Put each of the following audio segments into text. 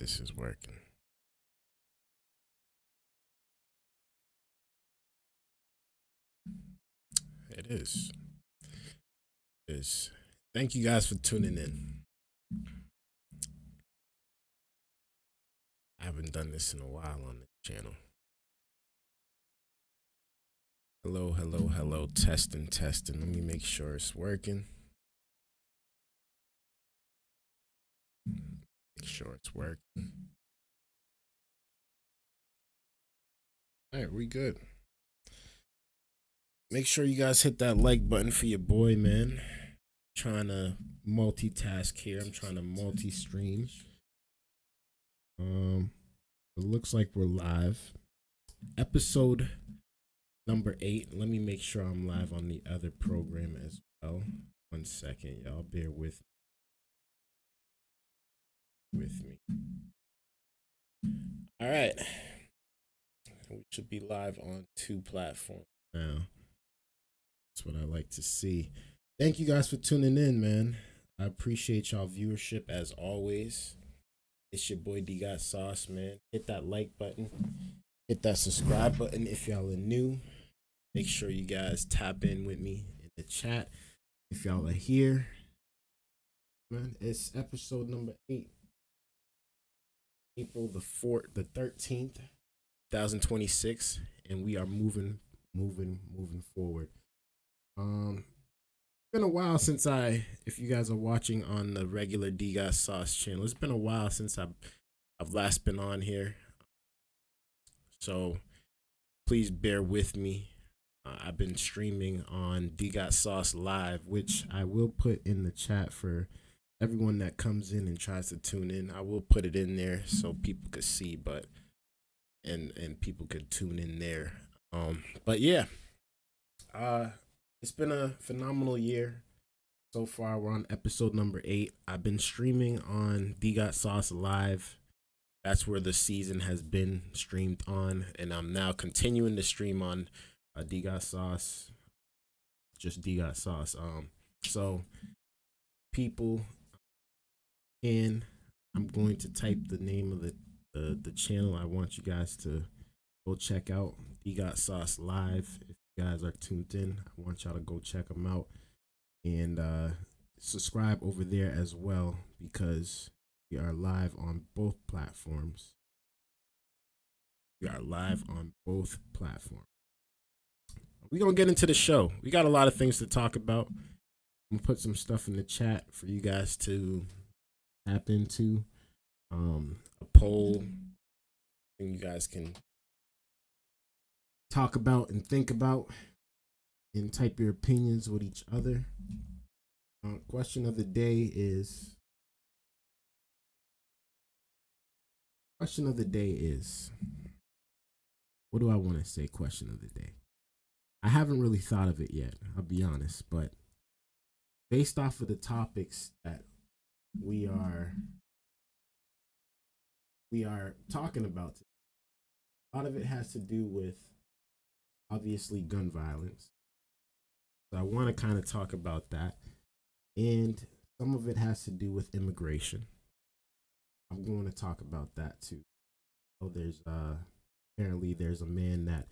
this is working. It is. It is. Thank you guys for tuning in. I haven't done this in a while on this channel. Hello, hello, hello. Testing, testing. Let me make sure it's working. Make sure it's working. All right, we good. Make sure you guys hit that like button for your boy, man. Trying to multitask here. I'm trying to multi-stream. It looks like we're live. Episode number 8. Let me make sure I'm live on the other program as well. 1 second, y'all. Bear with me. All right. We should be live on 2 platforms now. That's what I like to see. Thank you guys for tuning in, man. I appreciate y'all viewership as always. It's your boy Dgotsauce, man. Hit that like button. Hit that subscribe button if y'all are new. Make sure you guys tap in with me in the chat if y'all are here. Man, it's episode number 8. April the 13th, 2026, and we are moving forward. Been a while since if you guys are watching on the regular Dgotsauce channel, it's been a while since I've last been on here. So please bear with me. I've been streaming on Dgotsauce Live, which I will put in the chat for everyone that comes in and tries to tune in. I will put it in there so people could see, and people could tune in there. But yeah, it's been a phenomenal year so far. We're on episode number 8. I've been streaming on Dgotsauce Live. That's where the season has been streamed on, and I'm now continuing to stream on Dgotsauce, just Dgotsauce. So people, and I'm going to type the name of the channel I want you guys to go check out, Dgotsauce Live. If you guys are tuned in, I want y'all to go check them out and subscribe over there as well, because we are live on both platforms. We're gonna get into the show. We got a lot of things to talk about. I'm gonna put some stuff in the chat for you guys to tap into. A poll you guys can talk about and think about and type your opinions with each other. Question of the day is what do I want to say? Question of the day. I haven't really thought of it yet, I'll be honest, but based off of the topics that we are talking about today, a lot of it has to do with obviously gun violence. So I want to kind of talk about that, and some of it has to do with immigration. I'm going to talk about that too. Oh, there's apparently there's a man that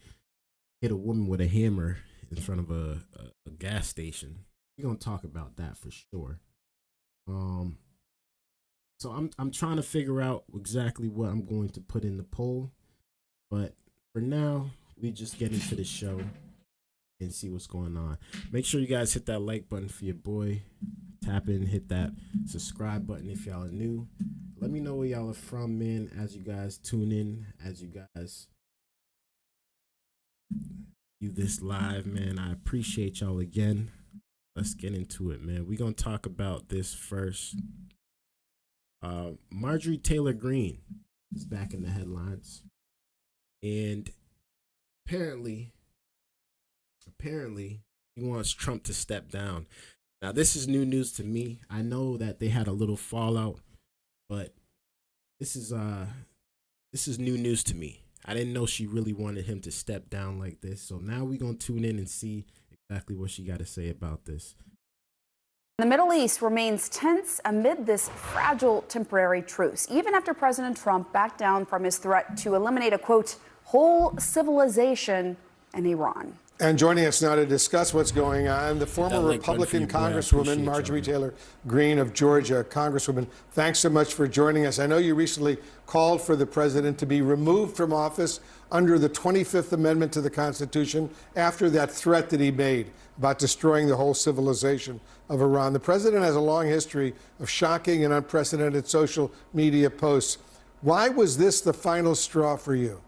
hit a woman with a hammer in front of a gas station. We're gonna talk about that for sure. So I'm trying to figure out exactly what I'm going to put in the poll, but for now, we just get into the show and see what's going on. Make sure you guys hit that like button for your boy. Tap in, hit that subscribe button if y'all are new. Let me know where y'all are from, man, as you guys tune in, as you guys do this live, man. I appreciate y'all again. Let's get into it, man. We're going to talk about this first. Marjorie Taylor Greene is back in the headlines. And apparently he wants Trump to step down. Now, this is new news to me. I know that they had a little fallout, but this is new news to me. I didn't know she really wanted him to step down like this. So now we're going to tune in and see exactly what she got to say about this. The Middle East remains tense amid this fragile temporary truce, even after President Trump backed down from his threat to eliminate a, quote, whole civilization in Iran. And joining us now to discuss what's going on, the former Republican Congresswoman Marjorie Taylor Greene of Georgia. Congresswoman, thanks so much for joining us. I know you recently called for the president to be removed from office under the 25th Amendment to the Constitution after that threat that he made about destroying the whole civilization of Iran. The president has a long history of shocking and unprecedented social media posts. Why was this the final straw for you?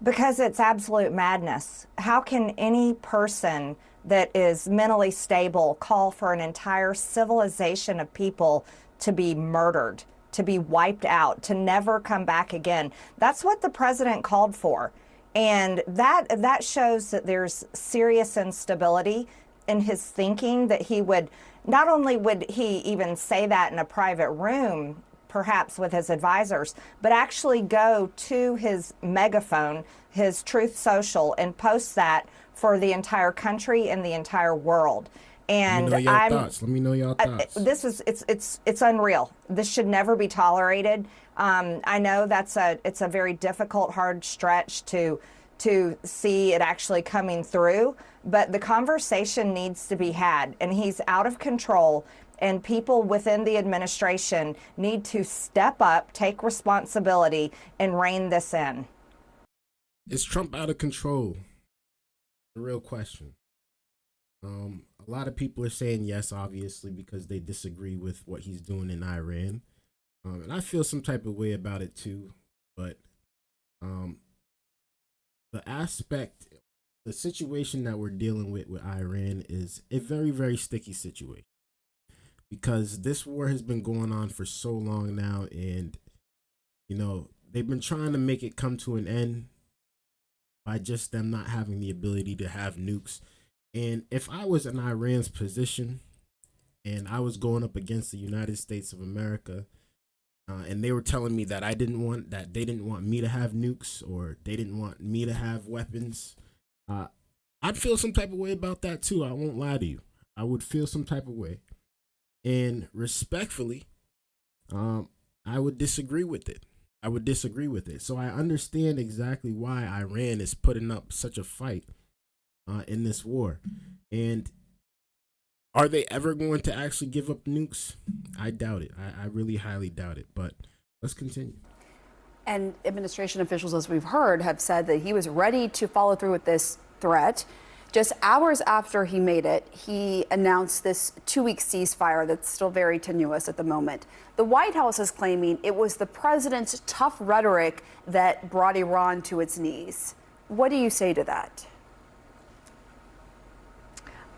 Because it's absolute madness. How can any person that is mentally stable call for an entire civilization of people to be murdered, to be wiped out, to never come back again? That's what the president called for. And that shows that there's serious instability in his thinking, that he would, not only would he even say that in a private room, perhaps with his advisors, but actually go to his megaphone, his Truth Social, and post that for the entire country and the entire world. And Let me know your thoughts. This is it's unreal. This should never be tolerated. I know it's a very difficult, hard stretch to see it actually coming through, but the conversation needs to be had, and he's out of control. And people within the administration need to step up, take responsibility, and rein this in. Is Trump out of control? The real question. A lot of people are saying yes, obviously, because they disagree with what he's doing in Iran. And I feel some type of way about it too. But the situation that we're dealing with Iran is a very, very sticky situation. Because this war has been going on for so long now, and, you know, they've been trying to make it come to an end by just them not having the ability to have nukes. And if I was in Iran's position and I was going up against the United States of America, and they were telling me that they didn't want me to have nukes, or they didn't want me to have weapons, I'd feel some type of way about that too. I won't lie to you. I would feel some type of way. And respectfully, I would disagree with it. So I understand exactly why Iran is putting up such a fight in this war. And are they ever going to actually give up nukes? I doubt it. I really highly doubt it. But let's continue. And administration officials, as we've heard, have said that he was ready to follow through with this threat. Just hours after he made it, he announced this 2-week ceasefire that's still very tenuous at the moment. The White House is claiming it was the president's tough rhetoric that brought Iran to its knees. What do you say to that?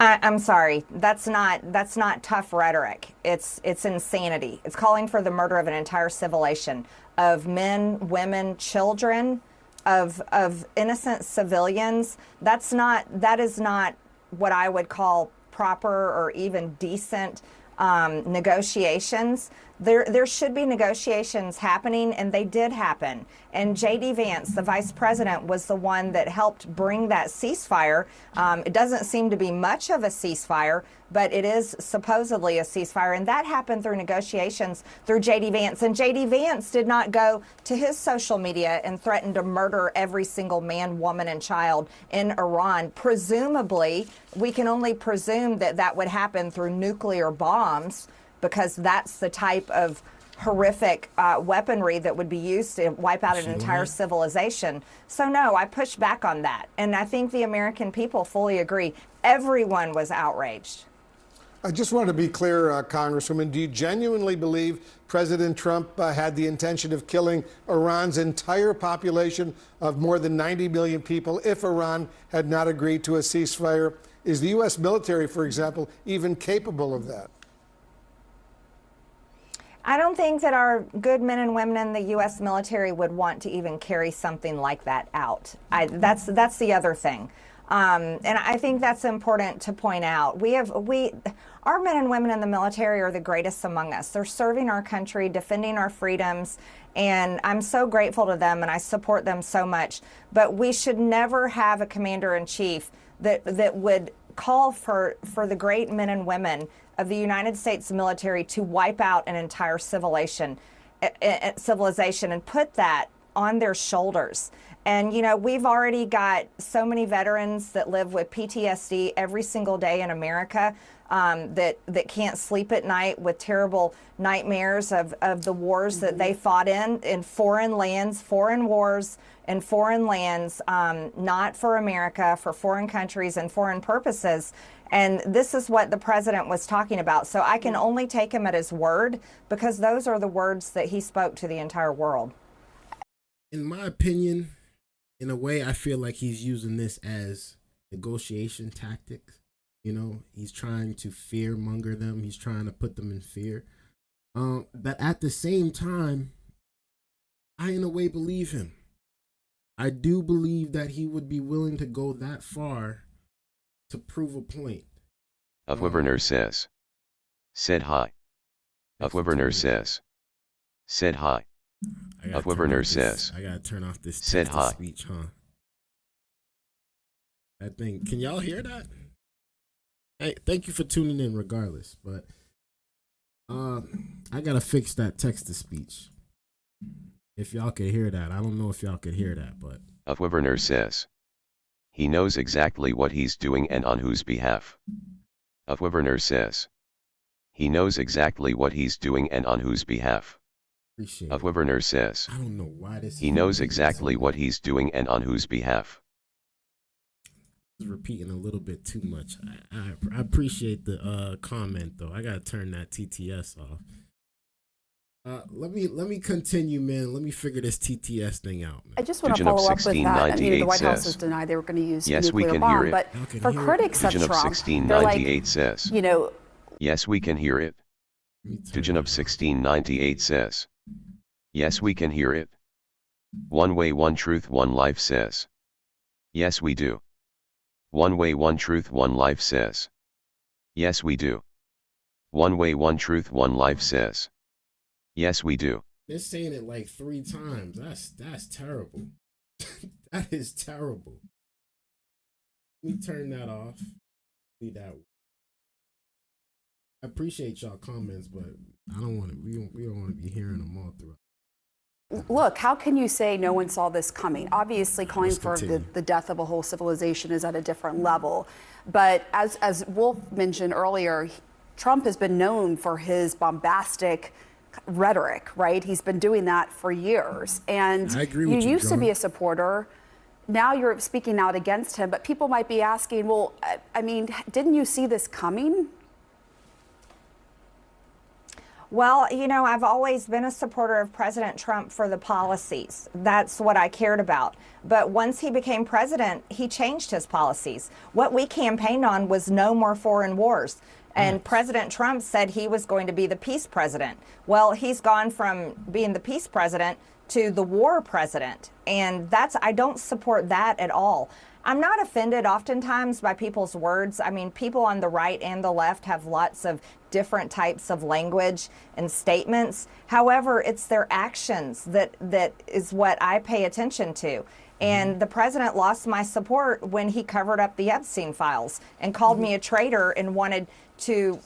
I'm sorry, that's not tough rhetoric. It's insanity. It's calling for the murder of an entire civilization of men, women, children, of innocent civilians. That is not what I would call proper or even decent negotiations. There should be negotiations happening, and they did happen. And J.D. Vance, the vice president, was the one that helped bring that ceasefire. It doesn't seem to be much of a ceasefire, but it is supposedly a ceasefire. And that happened through negotiations through J.D. Vance. And J.D. Vance did not go to his social media and threaten to murder every single man, woman, and child in Iran. Presumably, we can only presume that that would happen through nuclear bombs, because that's the type of horrific weaponry that would be used to wipe out an entire civilization. So no, I push back on that. And I think the American people fully agree. Everyone was outraged. I just want to be clear, Congresswoman, do you genuinely believe President Trump had the intention of killing Iran's entire population of more than 90 million people if Iran had not agreed to a ceasefire? Is the U.S. military, for example, even capable of that? I don't think that our good men and women in the U.S. military would want to even carry something like that out. That's the other thing. And I think that's important to point out. Our men and women in the military are the greatest among us. They're serving our country, defending our freedoms, and I'm so grateful to them, and I support them so much. But we should never have a commander-in-chief that would call for the great men and women of the United States military to wipe out an entire civilization and put that on their shoulders. And, you know, we've already got so many veterans that live with PTSD every single day in America, that can't sleep at night with terrible nightmares of the wars that they fought in foreign lands, foreign wars and foreign lands, not for America, for foreign countries and foreign purposes. And this is what the president was talking about. So I can only take him at his word, because those are the words that he spoke to the entire world. In my opinion, in a way, I feel like he's using this as negotiation tactics. You know, he's trying to fear monger them. He's trying to put them in fear. But at the same time, I in a way believe him. I do believe that he would be willing to go that far to prove a point. Of Wiberner says. Said hi. Of Wiberner says. Said hi. Of Wiberner says. I gotta turn off this said hi. Speech, huh? That thing. Can y'all hear that? Hey, thank you for tuning in regardless, but I gotta fix that text to speech. If y'all could hear that. I don't know if y'all could hear that, but Of Wiberner says. He knows exactly what he's doing and on whose behalf. Of Wiberner says. He knows exactly what he's doing and on whose behalf. Appreciate Of Wiberner says. I don't know why this. He knows exactly what he's doing and on whose behalf. Repeating a little bit too much. I appreciate the comment though. I gotta turn that TTS off. Let me continue, man. Let me figure this TTS thing out, man. I just want to follow up with that. The White House has denied they were going to use yes, nuclear we can bomb, hear it. but for critics of Division Trump, of 1698 says. You know, yes, we can hear it. Division of 1698 says. Yes, we can hear it. One way, one truth, one life says. Yes, we do. One way, one truth, one life says. Yes, we do. One way, one truth, one life says. Yes, we do. They're saying it like 3 times. That's terrible. That is terrible. Let me turn that off. Leave that. I appreciate y'all comments, but I don't want to. We don't want to be hearing them all throughout. look, how can you say no one saw this coming? Obviously, calling for the death of a whole civilization is at a different level. But as Wolf mentioned earlier, Trump has been known for his bombastic rhetoric, right? He's been doing that for years. And I agree with you used to John. be a supporter. Now you're speaking out against him. But people might be asking, well, I mean, didn't you see this coming? Well, you know, I've always been a supporter of President Trump for the policies. That's what I cared about. But once he became president, he changed his policies. What we campaigned on was no more foreign wars. And President Trump said he was going to be the peace president. Well, he's gone from being the peace president to the war president. And I don't support that at all. I'm not offended oftentimes by people's words. I mean, people on the right and the left have lots of different types of language and statements. However, it's their actions that is what I pay attention to. And the president lost my support when he covered up the Epstein files and called me a traitor and wanted to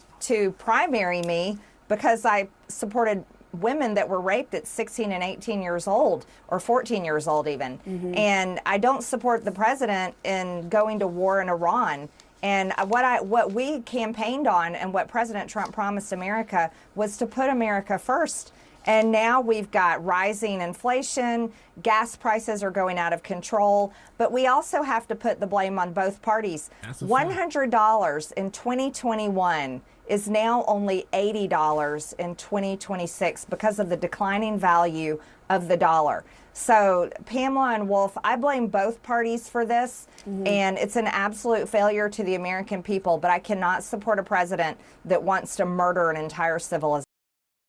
primary me because I supported women that were raped at 16 and 18 years old, or 14 years old even. And I don't support the president in going to war in Iran. And what we campaigned on and what President Trump promised America was to put America first. And now we've got rising inflation, gas prices are going out of control, but we also have to put the blame on both parties. $100 in 2021 is now only $80 in 2026 because of the declining value of the dollar. So Pamela and Wolf, I blame both parties for this, and it's an absolute failure to the American people, but I cannot support a president that wants to murder an entire civilization.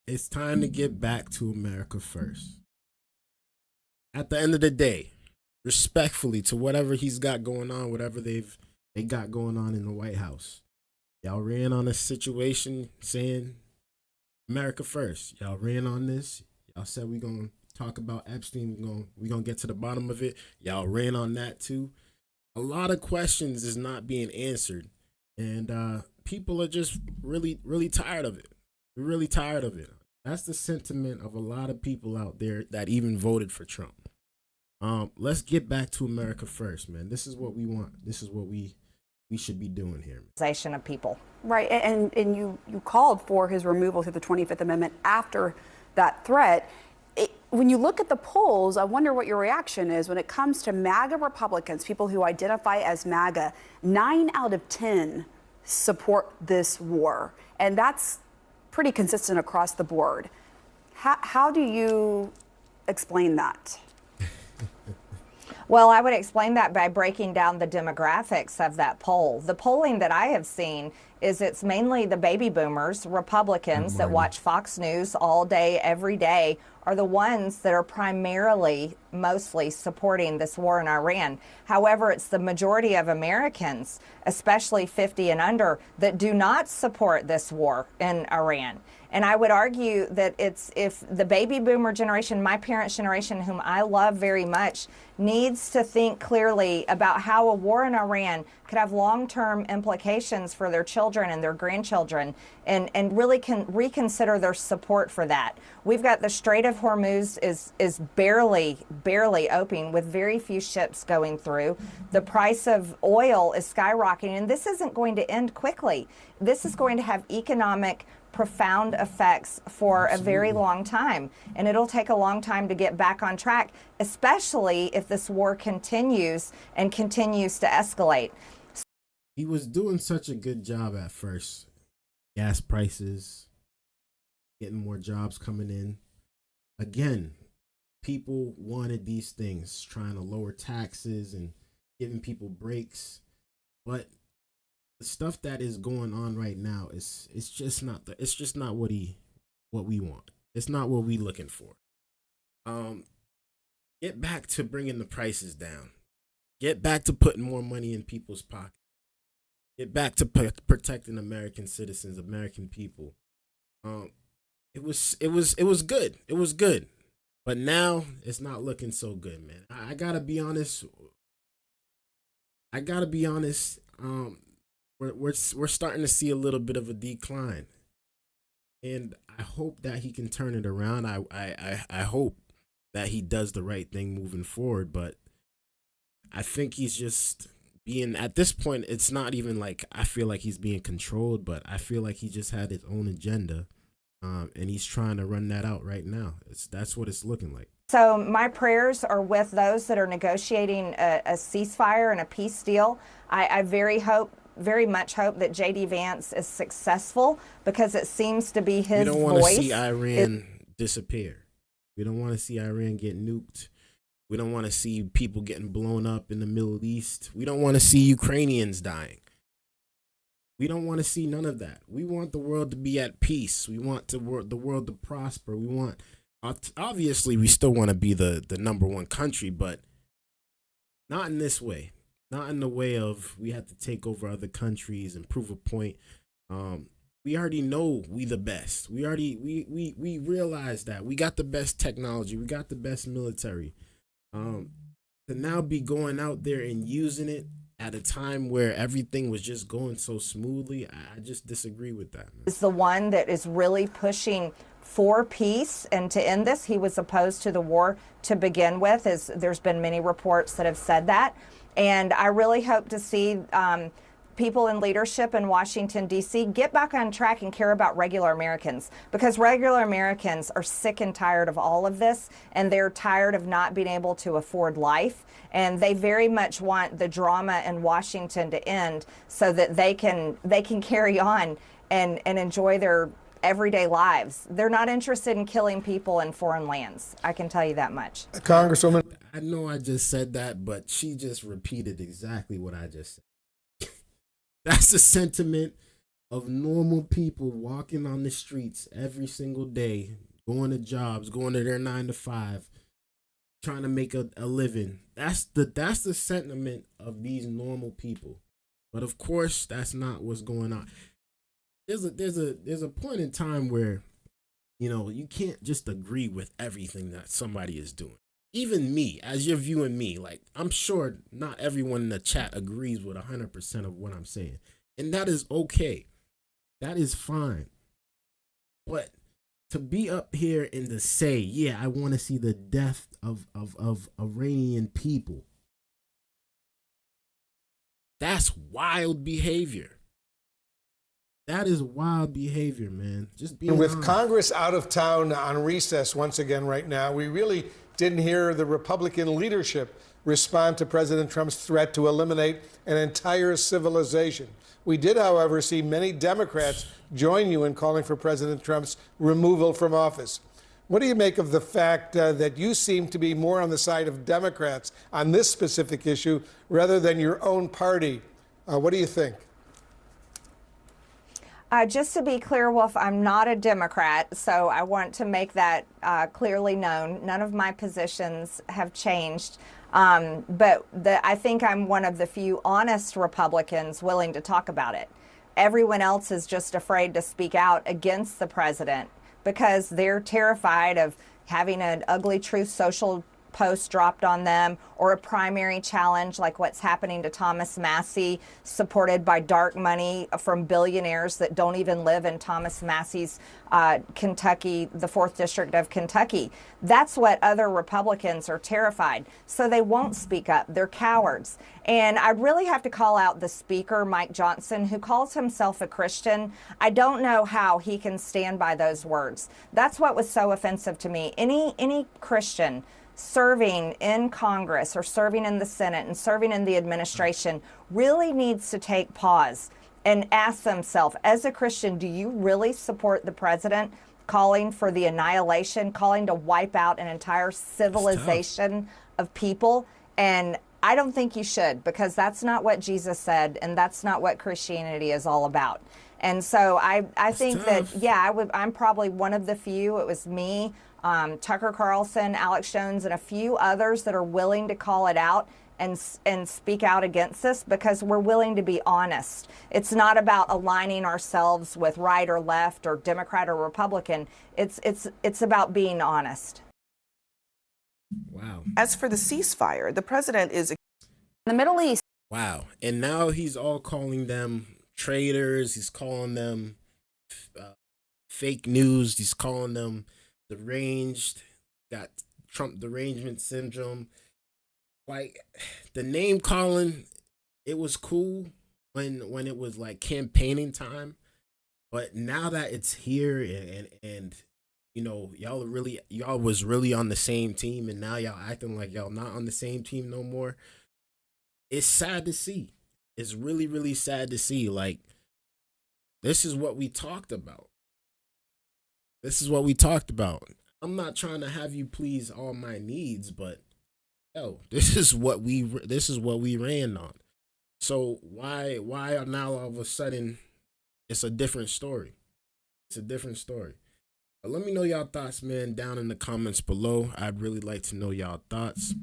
It's time to get back to America first. At the end of the day, respectfully to whatever he's got going on, whatever they got going on in the White House. Y'all ran on a situation saying America first. Y'all ran on this. Y'all said we're going to talk about Epstein. We're going to get to the bottom of it. Y'all ran on that too. A lot of questions is not being answered. And people are just really, really tired of it. We're really tired of it. That's the sentiment of a lot of people out there that even voted for Trump. Let's get back to America first, man. This is what we want. This is what we should be doing here. Of people. Right, and you called for his removal through the 25th Amendment after that threat. When you look at the polls, I wonder what your reaction is when it comes to MAGA Republicans, people who identify as MAGA. 9 out of 10 support this war, and that's pretty consistent across the board. How do you explain that? Well, I would explain that by breaking down the demographics of that poll. The polling that I have seen is it's mainly the baby boomers, Republicans that watch Fox News all day, every day, are the ones that are primarily, mostly supporting this war in Iran. However, it's the majority of Americans, especially 50 and under, that do not support this war in Iran. And I would argue that if the baby boomer generation, my parents' generation, whom I love very much, needs to think clearly about how a war in Iran could have long-term implications for their children and their grandchildren, and really can reconsider their support for that. We've got the Strait of Hormuz is barely open with very few ships going through. The price of oil is skyrocketing, and this isn't going to end quickly. This is going to have economic profound effects for a very long time, and it'll take a long time to get back on track, especially if this war continues and continues to escalate. He was doing such a good job at first. Gas prices, getting more jobs coming in. Again, people wanted these things, trying to lower taxes and giving people breaks, but the stuff that is going on right now it's just not what we want. It's not what we looking for. Get back to bringing the prices down. Get back to putting more money in people's pockets. Get back to protecting American citizens, American people. It was good. It was good, but now it's not looking so good, man. I gotta be honest. We're starting to see a little bit of a decline, and I hope that he can turn it around. I hope that he does the right thing moving forward, but I think he's just being, at this point, it's not even like I feel like he's being controlled, but I feel like he just had his own agenda, and he's trying to run that out right now. That's what it's looking like. So my prayers are with those that are negotiating a ceasefire and a peace deal. I very much hope that J.D. Vance is successful, because it seems to be his voice. We don't want to see Iran disappear. We don't want to see Iran get nuked. We don't want to see people getting blown up in the Middle East. We don't want to see Ukrainians dying. We don't want to see none of that. We want the world to be at peace. We want the world to prosper. We want, obviously, we still want to be the number one country, but not in this way. Not in the way of we have to take over other countries and prove a point. We already know we the best. We realize that we got the best technology. We got the best military. To now be going out there and using it at a time where everything was just going so smoothly, I just disagree with that, man. Is the one that is really pushing for peace and to end this. He was opposed to the war to begin with, as there's been many reports that have said that. And I really hope to see people in leadership in Washington, D.C. get back on track and care about regular Americans, because regular Americans are sick and tired of all of this, and they're tired of not being able to afford life. And they very much want the drama in Washington to end so that they can carry on and enjoy their everyday lives. They're not interested in killing people in foreign lands. I can tell you that much. Congresswoman. I know I just said that, but she just repeated exactly what I just said. That's the sentiment of normal people walking on the streets every single day, going to jobs, going to their 9 to 5, trying to make a living. That's the sentiment of these normal people. But of course, that's not what's going on. There's a point in time where, you know, you can't just agree with everything that somebody is doing. Even me, as you're viewing me, like, I'm sure not everyone in the chat agrees with 100% of what I'm saying. And that is okay. That is fine. But to be up here and to say, yeah, I want to see the death of Iranian people, that's wild behavior. That is wild behavior, man. Just being with honest. Congress out of town on recess once again right now, we really didn't hear the Republican leadership respond to President Trump's threat to eliminate an entire civilization. We did, however, see many Democrats join you in calling for President Trump's removal from office. What do you make of the fact that you seem to be more on the side of Democrats on this specific issue rather than your own party? What do you think? Just to be clear, Wolf, I'm not a Democrat, so I want to make that clearly known. None of my positions have changed. But I think I'm one of the few honest Republicans willing to talk about it. Everyone else is just afraid to speak out against the president because they're terrified of having an ugly truth social post dropped on them or a primary challenge like what's happening to Thomas Massie, supported by dark money from billionaires that don't even live in Thomas Massie's Kentucky, the 4th District of Kentucky. That's what other Republicans are terrified. So they won't speak up. They're cowards. And I really have to call out the speaker, Mike Johnson, who calls himself a Christian. I don't know how he can stand by those words. That's what was so offensive to me. Any Christian serving in Congress or serving in the Senate and serving in the administration really needs to take pause and ask themselves, as a Christian, do you really support the president calling for the annihilation, calling to wipe out an entire civilization of people? And I don't think you should, because that's not what Jesus said, and that's not what Christianity is all about. And so I think that, yeah, I'm probably one of the few. It was me, Tucker Carlson, Alex Jones, and a few others that are willing to call it out and speak out against this, because we're willing to be honest. It's not about aligning ourselves with right or left or Democrat or Republican. It's about being honest. Wow. As for the ceasefire, the president is In the Middle East. Wow. And now he's all calling them traitors. He's calling them fake news. He's calling them deranged. Got Trump derangement syndrome. Like, the name calling, it was cool when it was like campaigning time, but now that it's here and you know, y'all was really on the same team, and now y'all acting like y'all not on the same team no more. It's sad to see. It's really, really sad to see. Like, this is what we talked about. This is what we talked about. I'm not trying to have you please all my needs, but yo, this is what we ran on. So why now all of a sudden it's a different story? It's a different story. But let me know y'all thoughts, man, down in the comments below. I'd really like to know y'all thoughts.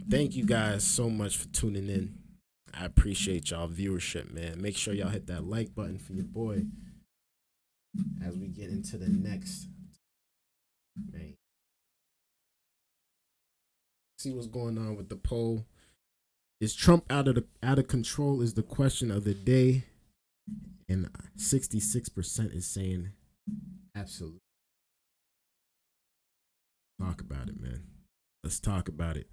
Thank you guys so much for tuning in. I appreciate y'all viewership, man. Make sure y'all hit that like button for your boy as we get into the next, man. See what's going on with the poll. Is Trump out of control is the question of the day, and 66% is saying absolutely. Talk about it, man. Let's talk about it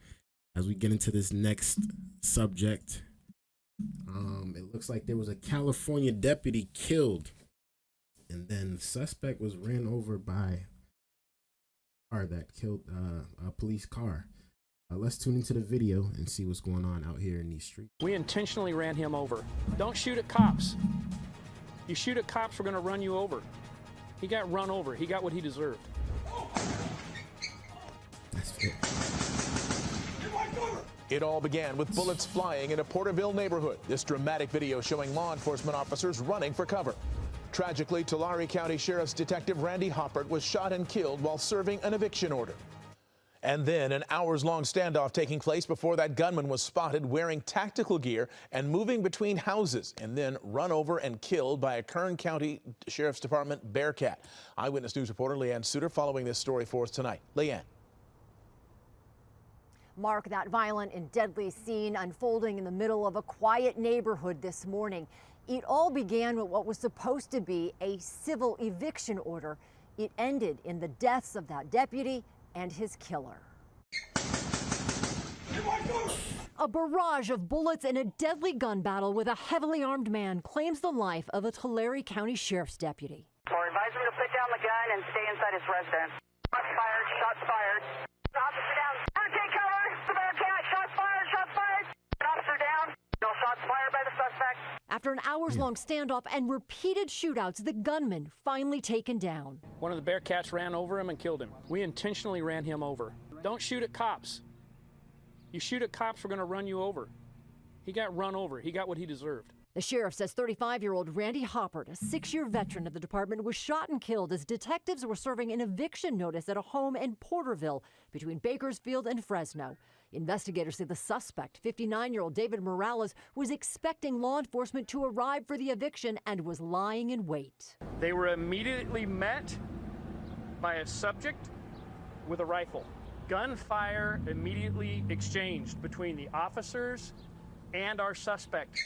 as we get into this next subject. It looks like there was a California deputy killed, and then the suspect was ran over by a car that killed a police car. Let's tune into the video and see what's going on out here in these streets. We intentionally ran him over. Don't shoot at cops. You shoot at cops, we're going to run you over. He got run over. He got what he deserved. That's it. It all began with bullets flying in a Porterville neighborhood. This dramatic video showing law enforcement officers running for cover. Tragically, Tulare County Sheriff's Detective Randy Hoppert was shot and killed while serving an eviction order. And then an hours-long standoff taking place before that gunman was spotted wearing tactical gear and moving between houses, and then run over and killed by a Kern County Sheriff's Department Bearcat. Eyewitness News reporter Leanne Suter following this story for us tonight. Leanne. Mark, that violent and deadly scene unfolding in the middle of a quiet neighborhood this morning. It all began with what was supposed to be a civil eviction order. It ended in the deaths of that deputy and his killer. A barrage of bullets and a deadly gun battle with a heavily armed man claims the life of a Tulare County Sheriff's deputy. Or advise me to put down the gun and stay inside his residence. Shots fired, shots fired. Officer down. Take cover. The Bearcat. Shots fired, shots fired. Officer down. No shots fired by the suspect. After an hours-long standoff and repeated shootouts, the gunman finally taken down. One of the Bearcats ran over him and killed him. We intentionally ran him over. Don't shoot at cops. You shoot at cops, we're going to run you over. He got run over. He got what he deserved. The sheriff says 35-year-old Randy Hoppert, a 6-year veteran of the department, was shot and killed as detectives were serving an eviction notice at a home in Porterville between Bakersfield and Fresno. Investigators say the suspect, 59-year-old David Morales, was expecting law enforcement to arrive for the eviction and was lying in wait. They were immediately met by a subject with a rifle. Gunfire immediately exchanged between the officers and our suspect.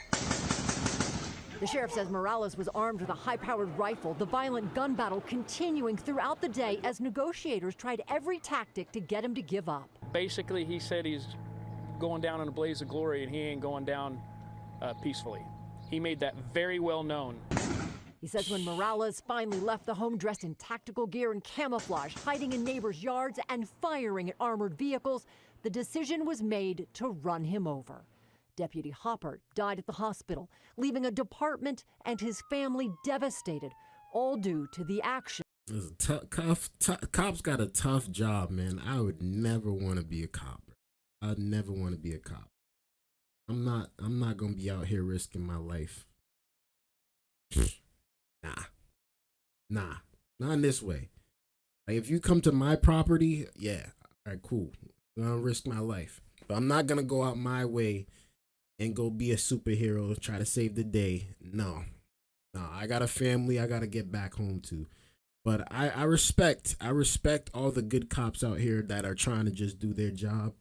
The sheriff says Morales was armed with a high-powered rifle, the violent gun battle continuing throughout the day as negotiators tried every tactic to get him to give up. Basically, he said he's going down in a blaze of glory and he ain't going down peacefully. He made that very well known. He says when Morales finally left the home dressed in tactical gear and camouflage, hiding in neighbors' yards and firing at armored vehicles, the decision was made to run him over. Deputy Hoppert died at the hospital, leaving a department and his family devastated, all due to the action. Cops got a tough job, man. I would never want to be a cop. I'd never want to be a cop. I'm not gonna be out here risking my life. Nah, not in this way. Like, if you come to my property, yeah, all right, cool. I'm gonna risk my life, but I'm not gonna go out my way and go be a superhero, try to save the day. No, I got a family I gotta get back home to. But I respect all the good cops out here that are trying to just do their job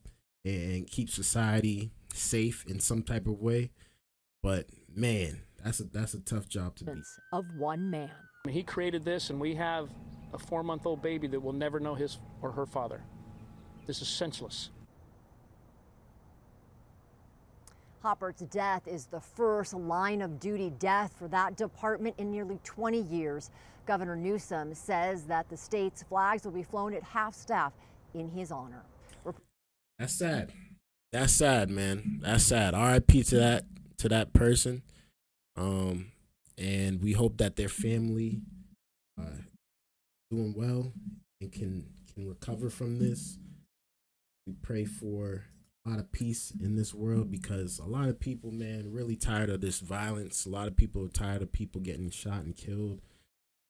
and keep society safe in some type of way. But man, that's a tough job to be. Of one man. He created this, and we have a 4-month-old baby that will never know his or her father. This is senseless. Hoppert's death is the first line-of-duty death for that department in nearly 20 years. Governor Newsom says that the state's flags will be flown at half-staff in his honor. That's sad. That's sad, man. That's sad. R.I.P. to that person. And we hope that their family doing well and can recover from this. We pray for a lot of peace in this world, because a lot of people, man, really tired of this violence. A lot of people are tired of people getting shot and killed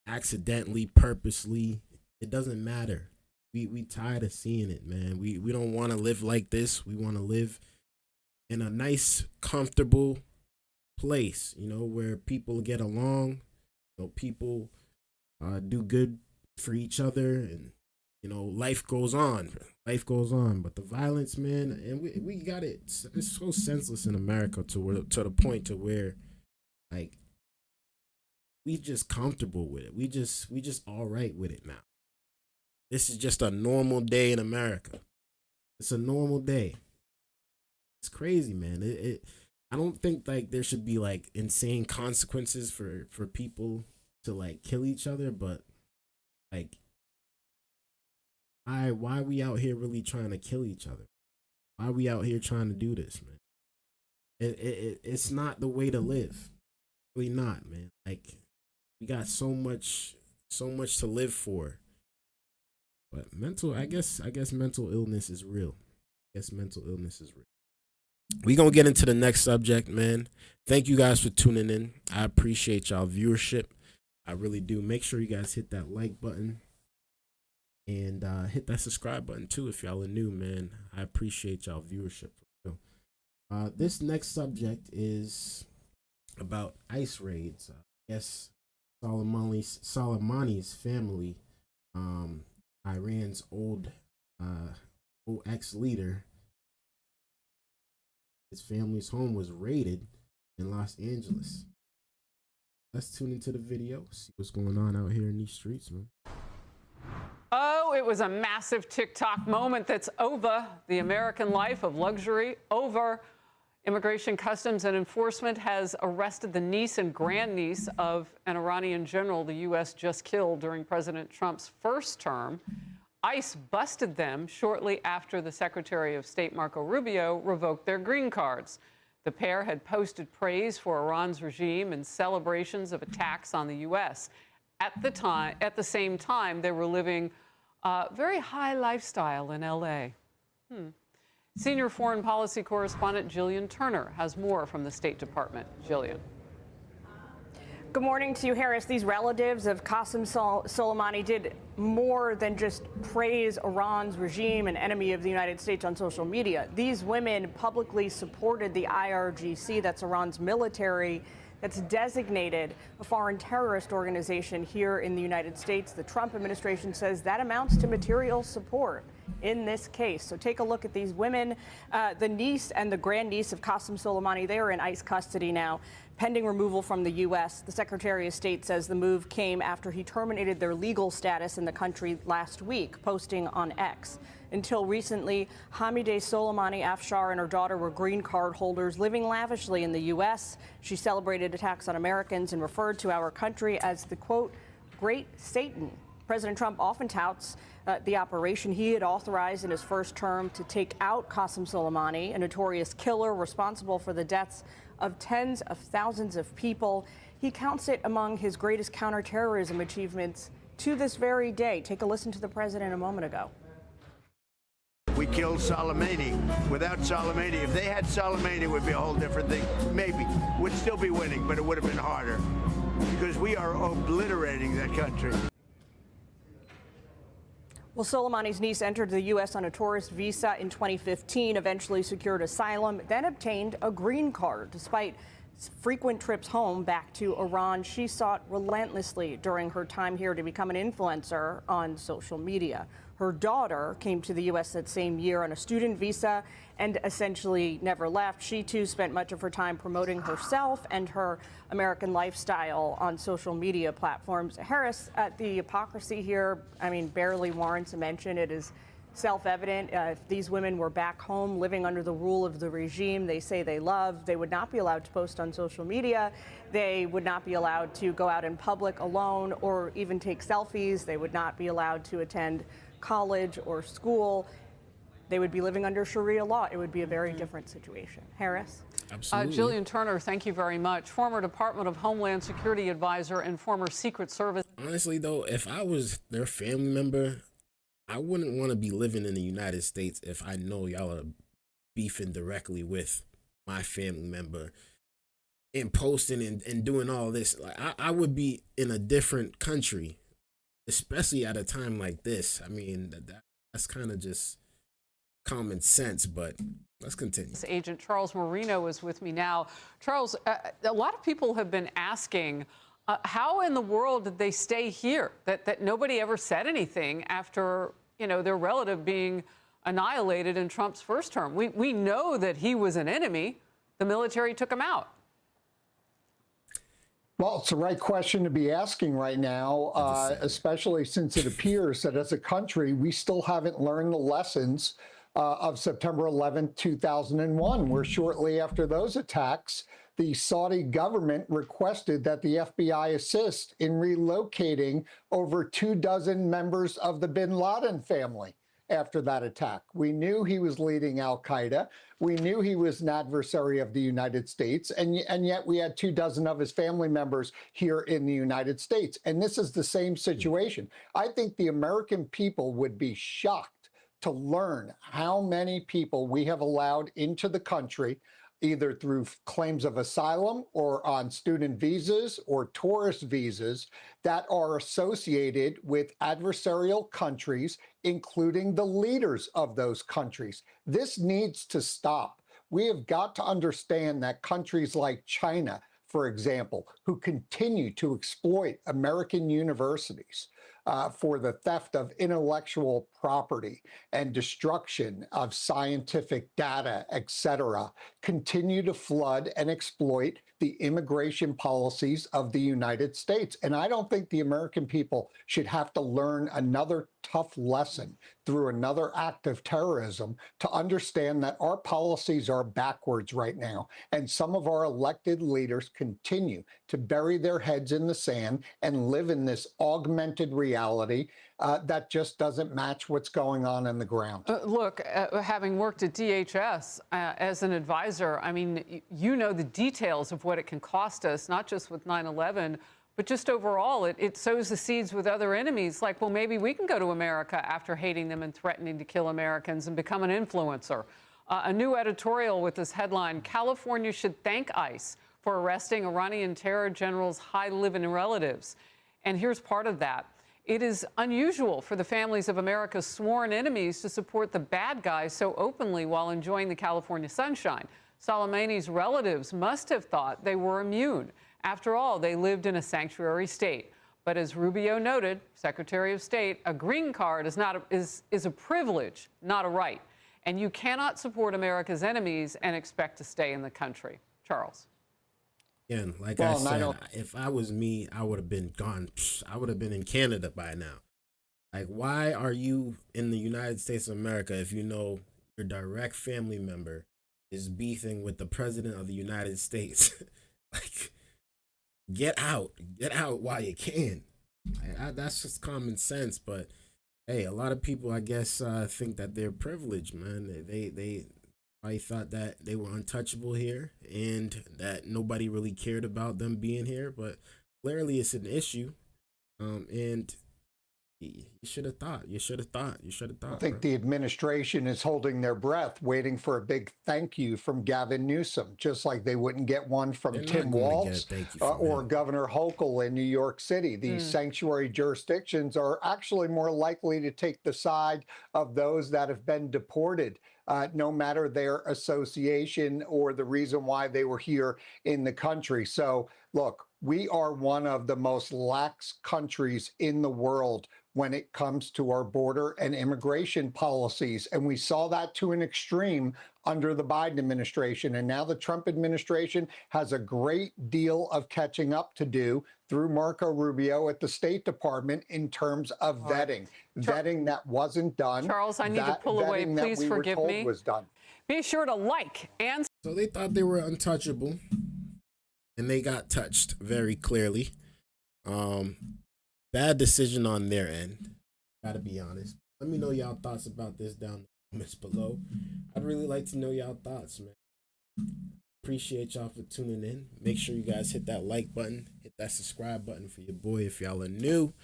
accidentally, purposely. It doesn't matter. We tired of seeing it, man. We don't want to live like this. We want to live in a nice, comfortable place, where people get along, people do good for each other, and life goes on. But the violence, man, and we got it. It's so senseless in America to the point to where, like, we just comfortable with it. We just all right with it now. This is just a normal day in America. It's a normal day. It's crazy, man. I don't think like there should be like insane consequences for people to like kill each other, but like, why are we out here really trying to kill each other? Why are we out here trying to do this, man? It's not the way to live. Really not, man. Like, we got so much to live for. But I guess mental illness is real. We gonna get into the next subject, man. Thank you guys for tuning in. I appreciate y'all viewership. I really do. Make sure you guys hit that like button and hit that subscribe button too if y'all are new, man. I appreciate y'all viewership. This next subject is about ICE raids. Yes, Soleimani's family, Iran's old ex-leader, his family's home was raided in Los Angeles. Let's tune into the video, see what's going on out here in these streets, man. Oh, it was a massive TikTok moment that's over. The American life of luxury over. Immigration, Customs, and Enforcement has arrested the niece and grandniece of an Iranian general the U.S. just killed during President Trump's first term. ICE busted them shortly after the Secretary of State Marco Rubio revoked their green cards. The pair had posted praise for Iran's regime and celebrations of attacks on the U.S. At the same time, they were living a very high lifestyle in L.A. Senior foreign policy correspondent Jillian Turner has more from the State Department. Jillian. Good morning to you, Harris. These relatives of Qasem Soleimani did more than just praise Iran's regime and enemy of the United States on social media. These women publicly supported the IRGC, that's Iran's military, that's designated a foreign terrorist organization here in the United States. The Trump administration says that amounts to material support in this case. So take a look at these women. The niece and the grandniece of Qasem Soleimani, they are in ICE custody now, pending removal from the U.S. The Secretary of State says the move came after he terminated their legal status in the country last week, posting on X. Until recently, Hamideh Soleimani Afshar and her daughter were green card holders living lavishly in the U.S. She celebrated attacks on Americans and referred to our country as the, quote, Great Satan. President Trump often touts the operation he had authorized in his first term to take out Qasem Soleimani, a notorious killer responsible for the deaths of tens of thousands of people. He counts it among his greatest counterterrorism achievements to this very day. Take a listen to the president a moment ago. We killed Soleimani. Without Soleimani, if they had Soleimani, it would be a whole different thing. Maybe. We'd still be winning, but it would have been harder because we are obliterating that country. Well, Soleimani's niece entered the U.S. on a tourist visa in 2015, eventually secured asylum, then obtained a green card. Despite frequent trips home back to Iran, she sought relentlessly during her time here to become an influencer on social media. Her daughter came to the U.S. that same year on a student visa and essentially never left. She, too, spent much of her time promoting herself and her American lifestyle on social media platforms. Harris, the hypocrisy here, I mean, barely warrants a mention. It is self-evident. If these women were back home living under the rule of the regime they say they love, they would not be allowed to post on social media. They would not be allowed to go out in public alone or even take selfies. They would not be allowed to attend college or school. They would be living under Sharia law. It would be a very different situation. Harris? Absolutely. Jillian Turner, thank you very much. Former Department of Homeland Security advisor and former Secret Service. Honestly, though, if I was their family member, I wouldn't want to be living in the United States if I know y'all are beefing directly with my family member and posting and doing all this. Like I would be in a different country, especially at a time like this. I mean, that's kind of just common sense, but let's continue. Agent Charles Marino is with me now. Charles, a lot of people have been asking, how in the world did they stay here? That nobody ever said anything after, you know, their relative being annihilated in Trump's first term. We know that he was an enemy. The military took him out. Well, it's the right question to be asking right now, especially since it appears that as a country, we still haven't learned the lessons of September 11th, 2001, where shortly after those attacks, the Saudi government requested that the FBI assist in relocating over 24 members of the bin Laden family after that attack. We knew he was leading al-Qaeda. We knew he was an adversary of the United States, and yet we had 24 of his family members here in the United States. And this is the same situation. I think the American people would be shocked to learn how many people we have allowed into the country, either through claims of asylum or on student visas or tourist visas, that are associated with adversarial countries, including the leaders of those countries. This needs to stop. We have got to understand that countries like China, for example, who continue to exploit American universities, for the theft of intellectual property and destruction of scientific data, etc., continue to flood and exploit the immigration policies of the United States. And I don't think the American people should have to learn another tough lesson through another act of terrorism to understand that our policies are backwards right now. And some of our elected leaders continue to bury their heads in the sand and live in this augmented reality that just doesn't match what's going on the ground. Look, having worked at DHS as an advisor, I mean, you know the details of what it can cost us, not just with 9/11, but just overall. It sows the seeds with other enemies, like, well, maybe we can go to America after hating them and threatening to kill Americans and become an influencer. A new editorial with this headline: California should thank ICE for arresting Iranian terror generals' high-living relatives. And here's part of that. It is unusual for the families of America's sworn enemies to support the bad guys so openly while enjoying the California sunshine. Soleimani's relatives must have thought they were immune. After all, they lived in a sanctuary state. But as Rubio noted, Secretary of State, a green card is a privilege, not a right. And you cannot support America's enemies and expect to stay in the country. Charles. Again, like I said, if I was me, I would have been gone. I would have been in Canada by now. Like, why are you in the United States of America if you know your direct family member is beefing with the president of the United States? Like, get out while you can. That's just common sense. But hey, a lot of people, I guess, think that they're privileged, man. I thought that they were untouchable here and that nobody really cared about them being here, but clearly it's an issue. And you should have thought. I think the administration is holding their breath, waiting for a big thank you from Gavin Newsom, just like they wouldn't get one from Tim Walz or Governor Hochul in New York City. These sanctuary jurisdictions are actually more likely to take the side of those that have been deported, no matter their association or the reason why they were here in the country. So, look, we are one of the most lax countries in the world when it comes to our border and immigration policies. And we saw that to an extreme under the Biden administration. And now the Trump administration has a great deal of catching up to do through Marco Rubio at the State Department in terms of vetting. Vetting that wasn't done. Charles, I need to pull away. Please forgive me. Was done. Be sure to like and... So they thought they were untouchable, and they got touched very clearly. Bad decision on their end. Gotta be honest. Let me know y'all thoughts about this down in the comments below. I'd really like to know y'all thoughts, man. Appreciate y'all for tuning in. Make sure you guys hit that like button, hit that subscribe button for your boy if y'all are new.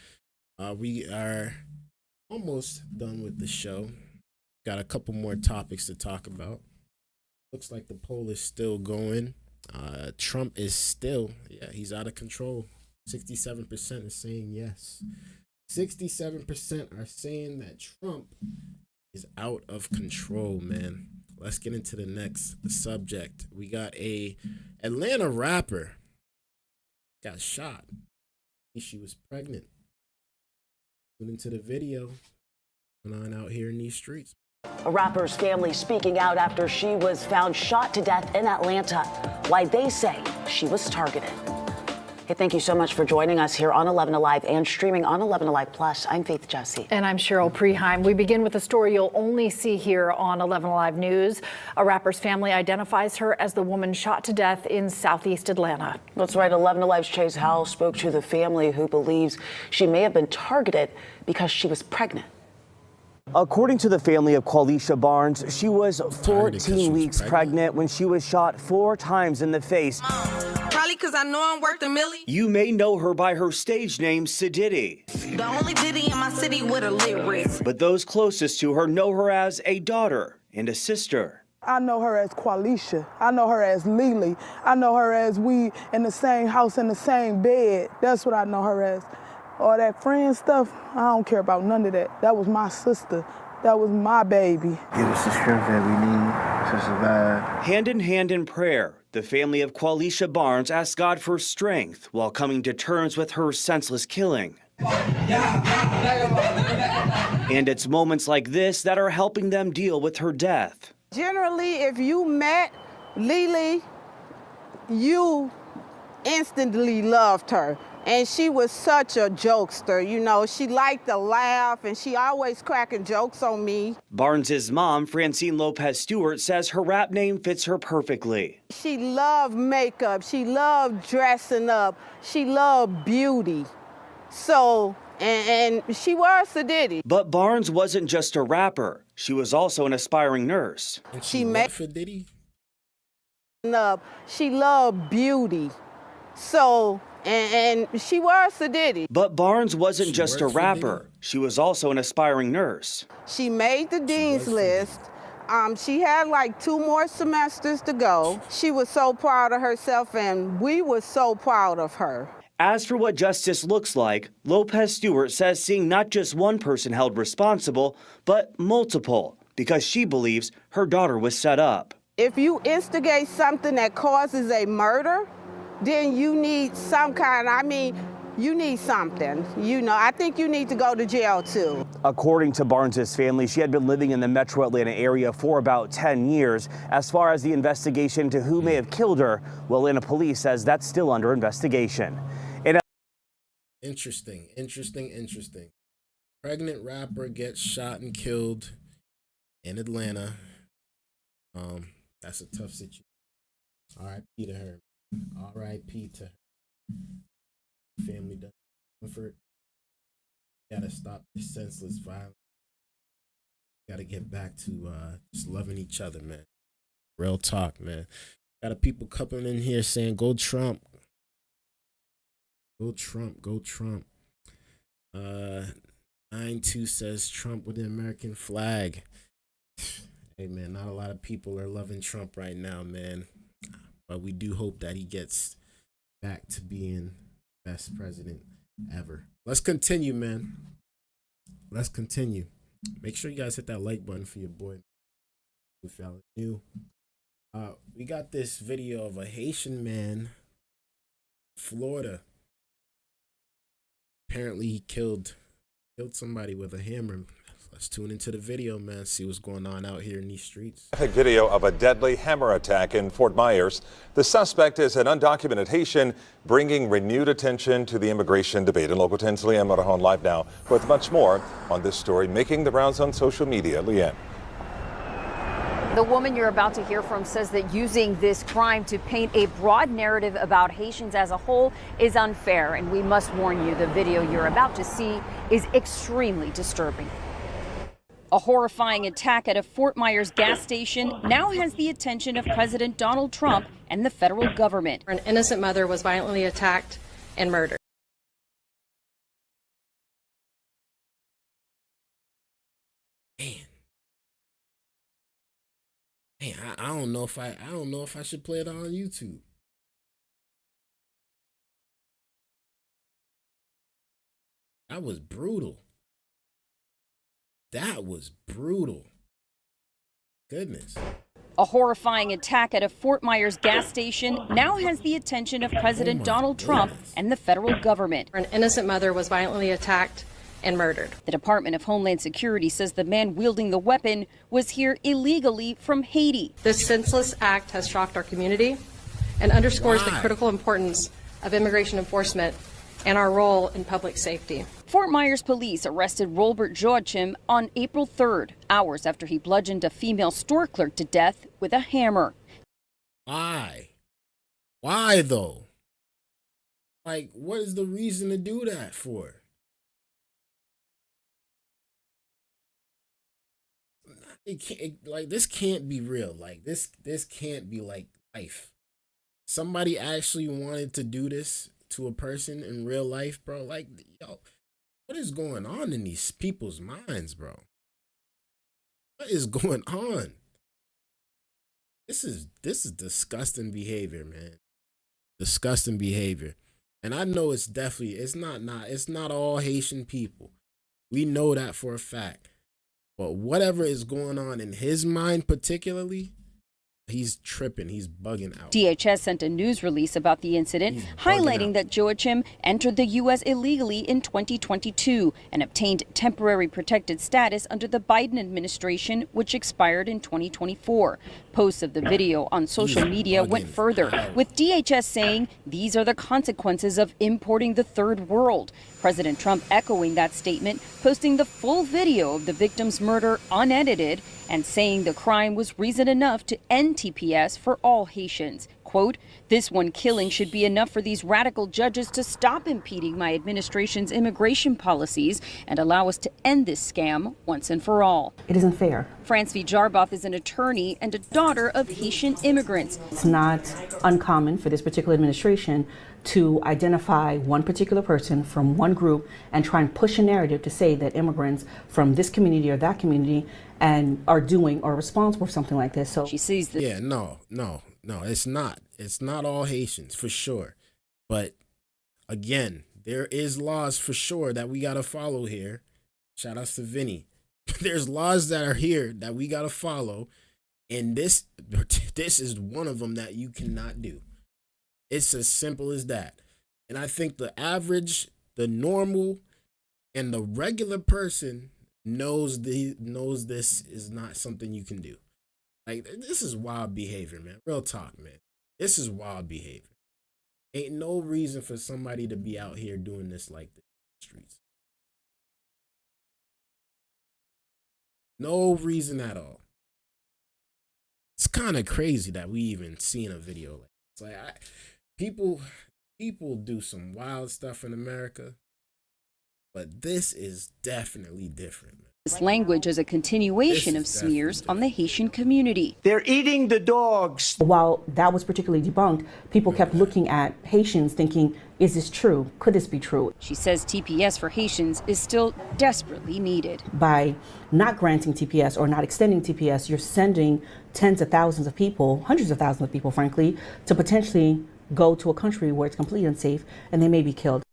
We are almost done with the show. Got a couple more topics to talk about. Looks like the poll is still going. Trump is still, he's out of control. 67% is saying yes. 67% are saying that Trump is out of control, man. Let's get into the next subject. We got a Atlanta rapper got shot. She was pregnant. Went into the video. Going on out here in these streets. A rapper's family speaking out after she was found shot to death in Atlanta. Why they say she was targeted. Hey, thank you so much for joining us here on 11 Alive and streaming on 11 Alive Plus. I'm Faith Jesse. And I'm Cheryl Preheim. We begin with a story you'll only see here on 11 Alive News. A rapper's family identifies her as the woman shot to death in southeast Atlanta. That's right. 11 Alive's Chase Howell spoke to the family who believes she may have been targeted because she was pregnant. According to the family of Qualisha Barnes, she was 14 weeks pregnant when she was shot 4 times in the face. Probably because I know I'm worth a million. You may know her by her stage name, Sididdy. The only Diddy in my city with a lit wrist. But those closest to her know her as a daughter and a sister. I know her as Qualisha. I know her as Lily. I know her as we in the same house in the same bed. That's what I know her as. All that friend stuff, I don't care about none of that. That was my sister. That was my baby. Give us the strength that we need to survive. Hand in hand in prayer, the family of Qualisha Barnes asked God for strength while coming to terms with her senseless killing. And it's moments like this that are helping them deal with her death. Generally, if you met Lily, you instantly loved her. And she was such a jokester, you know. She liked to laugh, and she always cracking jokes on me. Barnes's mom, Francine Lopez Stewart, says her rap name fits her perfectly. She loved makeup. She loved dressing up. She loved beauty. So, and she was a ditty. But Barnes wasn't just a rapper. She was also an aspiring nurse. And she made for Diddy? She loved beauty. So, and she was a ditty. But Barnes wasn't just a rapper. She was also an aspiring nurse. She made the dean's list. She had like 2 more semesters to go. She was so proud of herself, and we were so proud of her. As for what justice looks like, Lopez Stewart says seeing not just one person held responsible, but multiple, because she believes her daughter was set up. If you instigate something that causes a murder, then you need some kind, you need something. You know, I think you need to go to jail too. According to Barnes's family, she had been living in the metro Atlanta area for about 10 years. As far as the investigation into who may have killed her, well, Atlanta police says that's still under investigation. Interesting. Pregnant rapper gets shot and killed in Atlanta. That's a tough situation. R.I.P. to her. R.I.P. to her. Family doesn't comfort. Gotta stop this senseless violence. Gotta get back to just loving each other, man. Real talk, man. Got a people coming in here saying, "Go Trump." Go Trump, go Trump. 92 says Trump with the American flag. Hey, man, not a lot of people are loving Trump right now, man. But we do hope that he gets back to being best president ever. Let's continue, man. Let's continue. Make sure you guys hit that like button for your boy. If y'all are new. We got this video of a Haitian man, Florida. Apparently he killed somebody with a hammer. Let's tune into the video, man. See what's going on out here in these streets. Video of a deadly hammer attack in Fort Myers. The suspect is an undocumented Haitian, bringing renewed attention to the immigration debate. And Local 10's Leanne Morajon live now with much more on this story making the rounds on social media. Leanne. The woman you're about to hear from says that using this crime to paint a broad narrative about Haitians as a whole is unfair. And we must warn you, the video you're about to see is extremely disturbing. A horrifying attack at a Fort Myers gas station now has the attention of President Donald Trump and the federal government. An innocent mother was violently attacked and murdered. Man, I don't know if I should play it on YouTube. That was brutal. That was brutal. Goodness. A horrifying attack at a Fort Myers gas station now has the attention of President Donald Trump and the federal government. An innocent mother was violently attacked and murdered. The Department of Homeland Security says the man wielding the weapon was here illegally from Haiti. This senseless act has shocked our community and underscores the critical importance of immigration enforcement and our role in public safety. Fort Myers police arrested Robert Joachim on April 3rd, hours after he bludgeoned a female store clerk to death with a hammer. Why? Why though? Like, what is the reason to do that for? It can't, like, this can't be real. Like, this can't be like life. Somebody actually wanted to do this to a person in real life, bro. Like, yo, what is going on in these people's minds, bro? What is going on? This is disgusting behavior, man. Disgusting behavior. And I know it's not all Haitian people. We know that for a fact. But whatever is going on in his mind particularly, He's tripping. He's bugging out. DHS sent a news release about the incident, highlighting that Joachim entered the U.S. illegally in 2022 and obtained temporary protected status under the Biden administration, which expired in 2024. Posts of the video on social media went further, with DHS saying these are the consequences of importing the third world. President Trump echoing that statement, posting the full video of the victim's murder unedited and saying the crime was reason enough to end TPS for all Haitians. Quote, "This one killing should be enough for these radical judges to stop impeding my administration's immigration policies and allow us to end this scam once and for all." It isn't fair. France V. Jarboff is an attorney and a daughter of Haitian immigrants. It's not uncommon for this particular administration to identify one particular person from one group and try and push a narrative to say that immigrants from this community or that community and are doing or responsible for something like this. So she sees this. Yeah, no, it's not. It's not all Haitians for sure. But again, there is laws for sure that we gotta follow here. Shout out to Vinny. There's laws that are here that we gotta follow, and this is one of them that you cannot do. It's as simple as that. And I think the average, the normal, and the regular person knows this is not something you can do. Like, this is wild behavior, man. Real talk, man. This is wild behavior. Ain't no reason for somebody to be out here doing this like this in the streets. No reason at all. It's kind of crazy that we even seen a video like this. Like, people do some wild stuff in America, but this is definitely different, man. This language is a continuation of smears on the Haitian community. They're eating the dogs. While that was particularly debunked, people kept looking at Haitians thinking, is this true? Could this be true? She says TPS for Haitians is still desperately needed. By not granting TPS or not extending TPS, you're sending tens of thousands of people, hundreds of thousands of people, frankly, to potentially go to a country where it's completely unsafe and they may be killed.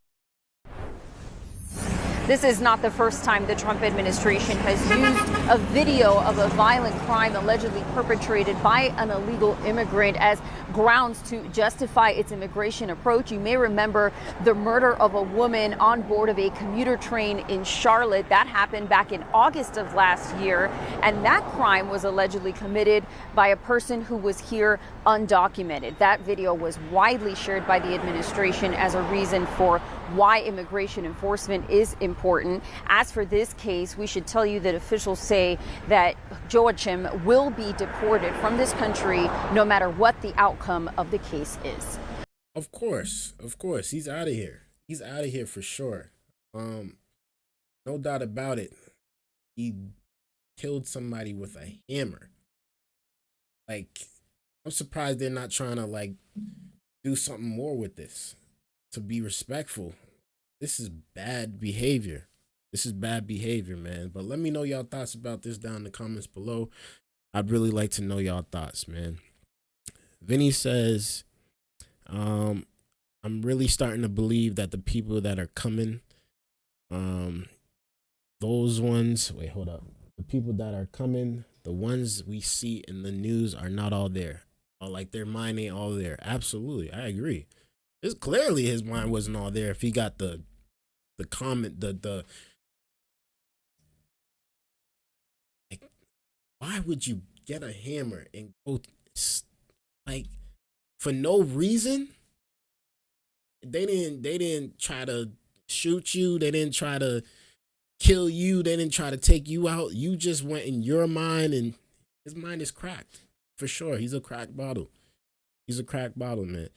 This is not the first time the Trump administration has used a video of a violent crime allegedly perpetrated by an illegal immigrant as grounds to justify its immigration approach. You may remember the murder of a woman on board of a commuter train in Charlotte. That happened back in August of last year, and that crime was allegedly committed by a person who was here undocumented. That video was widely shared by the administration as a reason for why immigration enforcement is important. As for this case, we should tell you that officials say that Joachim will be deported from this country no matter what the outcome of the case is. Of course. He's out of here. He's out of here for sure. No doubt about it. He killed somebody with a hammer. Like, I'm surprised they're not trying to, like, do something more with this. To be respectful. This is bad behavior. This is bad behavior, man. But let me know y'all thoughts about this down in the comments below. I'd really like to know y'all thoughts, man. Vinny says, I'm really starting to believe that the people that are coming, those ones, wait, hold up. The people that are coming, the ones we see in the news are not all there. Or like their mind ain't all there. Absolutely, I agree. It's clearly his mind wasn't all there if he got the comment, like, why would you get a hammer and go, like, for no reason? They didn't try to shoot you. They didn't try to kill you. They didn't try to take you out. You just went in your mind, and his mind is cracked. For sure. He's a cracked bottle. He's a cracked bottle, man.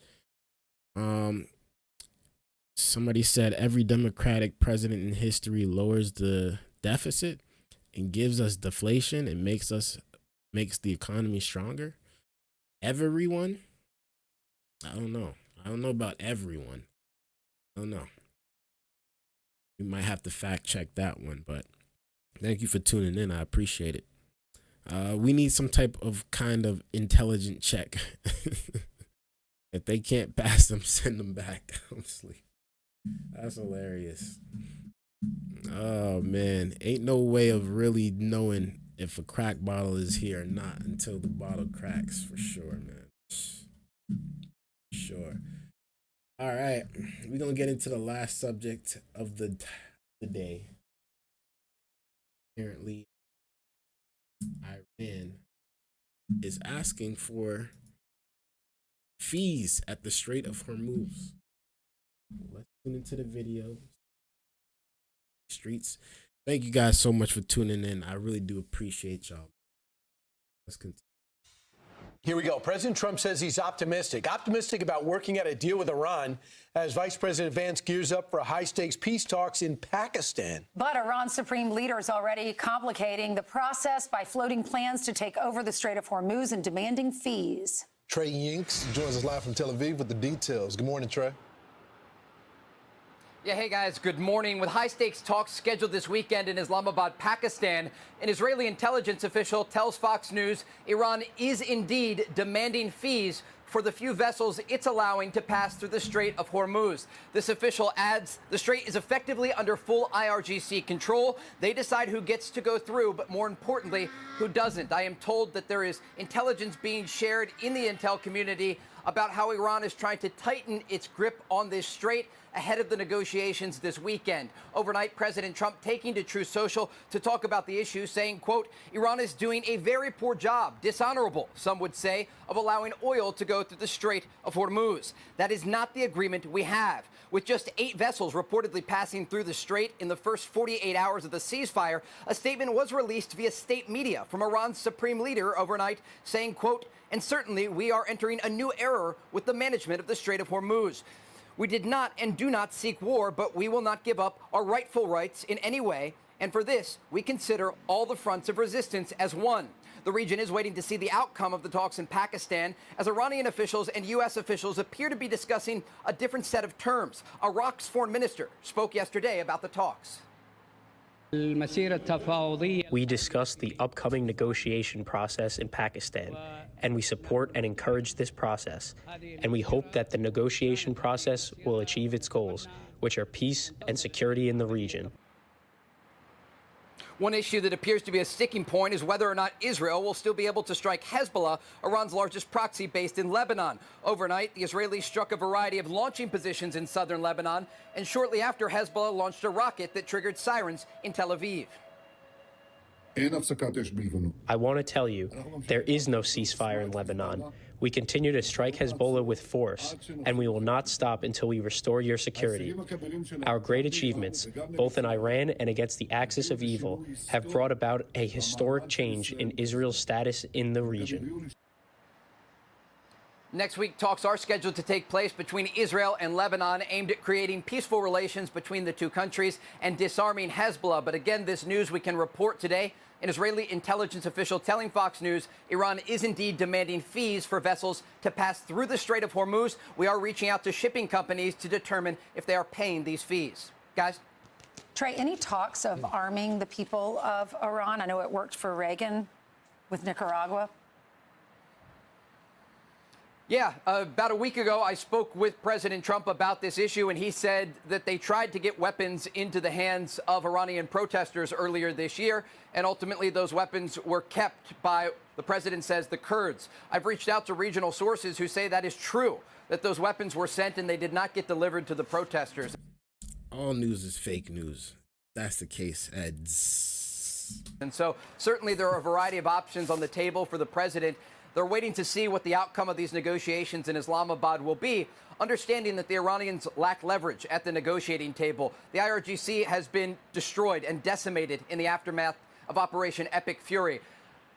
Somebody said every Democratic president in history lowers the deficit and gives us deflation and makes the economy stronger. Everyone? I don't know. I don't know about everyone. I don't know. We might have to fact check that one, but thank you for tuning in. I appreciate it. We need some type of kind of intelligent check. If they can't pass them, send them back. Honestly, that's hilarious. Oh man, ain't no way of really knowing if a crack bottle is here or not until the bottle cracks, for sure, man. Sure. All right, we're gonna get into the last subject of the day. Apparently, Iran is asking for fees at the Strait of Hormuz. Let's tune into the video. Streets. Thank you guys so much for tuning in. I really do appreciate y'all. Let's continue. Here we go. President Trump says he's optimistic about working out a deal with Iran as Vice President Vance gears up for high-stakes peace talks in Pakistan. But Iran's supreme leader is already complicating the process by floating plans to take over the Strait of Hormuz and demanding fees. Trey Yinks joins us live from Tel Aviv with the details. Good morning, Trey. Yeah, hey guys, good morning. With high-stakes talks scheduled this weekend in Islamabad, Pakistan, an Israeli intelligence official tells Fox News Iran is indeed demanding fees for the few vessels it's allowing to pass through the Strait of Hormuz. This official adds the Strait is effectively under full IRGC control. They decide who gets to go through, but more importantly, who doesn't. I am told that there is intelligence being shared in the intel community about how Iran is trying to tighten its grip on this strait ahead of the negotiations this weekend. Overnight, President Trump taking to Truth Social to talk about the issue, saying, quote, Iran is doing a very poor job, dishonorable, some would say, of allowing oil to go through the Strait of Hormuz. That is not the agreement we have. With just 8 vessels reportedly passing through the strait in the first 48 hours of the ceasefire, a statement was released via state media from Iran's supreme leader overnight, saying, quote, and certainly we are entering a new era with the management of the Strait of Hormuz. We did not and do not seek war, but we will not give up our rightful rights in any way. And for this, we consider all the fronts of resistance as one. The region is waiting to see the outcome of the talks in Pakistan as Iranian officials and U.S. officials appear to be discussing a different set of terms. Iraq's foreign minister spoke yesterday about the talks. We discussed the upcoming negotiation process in Pakistan, and we support and encourage this process. And we hope that the negotiation process will achieve its goals, which are peace and security in the region. One issue that appears to be a sticking point is whether or not Israel will still be able to strike Hezbollah, Iran's largest proxy based in Lebanon. Overnight, the Israelis struck a variety of launching positions in southern Lebanon, and shortly after, Hezbollah launched a rocket that triggered sirens in Tel Aviv. I want to tell you, there is no ceasefire in Lebanon. We continue to strike Hezbollah with force, and we will not stop until we restore your security. Our great achievements, both in Iran and against the axis of evil, have brought about a historic change in Israel's status in the region. Next week, talks are scheduled to take place between Israel and Lebanon, aimed at creating peaceful relations between the two countries and disarming Hezbollah. But again, this news we can report today. An Israeli intelligence official telling Fox News Iran is indeed demanding fees for vessels to pass through the Strait of Hormuz. We are reaching out to shipping companies to determine if they are paying these fees. Guys? Trey, any talks of arming the people of Iran? I know it worked for Reagan with Nicaragua. Yeah, about a week ago, I spoke with President Trump about this issue, and he said that they tried to get weapons into the hands of Iranian protesters earlier this year, and ultimately those weapons were kept by, the president says, the Kurds. I've reached out to regional sources who say that is true, that those weapons were sent and they did not get delivered to the protesters. All news is fake news. That's the case, Eds. And so certainly there are a variety of options on the table for the president. They're waiting to see what the outcome of these negotiations in Islamabad will be, understanding that the Iranians lack leverage at the negotiating table. The IRGC has been destroyed and decimated in the aftermath of Operation Epic Fury.